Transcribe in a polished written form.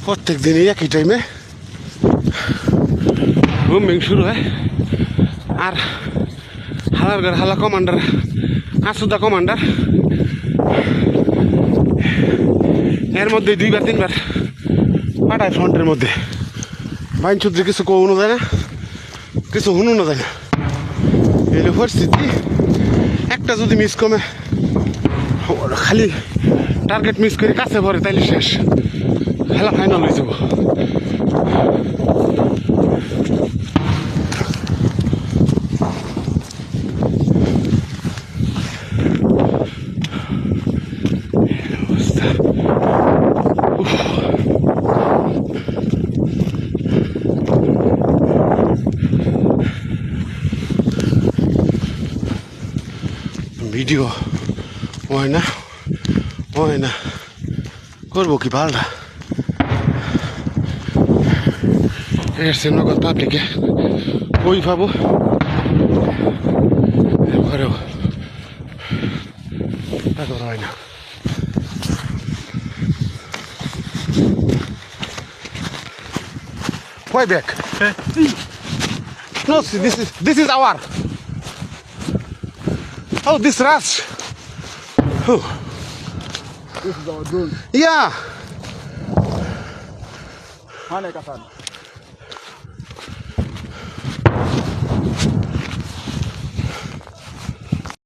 প্রত্যেক দিনই একই টাইমে মুভমেন্ট শুরু হয়। আর হালার হালা কমান্ডার আসুদা কমান্ডার এর মধ্যে 2-3 বার পাঠায় ফ্রন্টের মধ্যে। বাইন চুদ্রি কিছু কৌনো যায় না, কিছু হুনুনো যায় না। এই পরিস্থিতি একটা যদি মিস কমে, খালি টার্গেট মিস করে কাছে পড়ে, তাইলে শেষ, খেলা ফাইনাল হয়ে যাব। ভিডিও হয় না করবো কি পাল্টা এসছে নগদ পাবলিকে ওই পাবো ঘরেও হয় না। Why back? No, see, this is our. Oh, this rush. Oh. This is our drone. Yeah. Hane Kasan.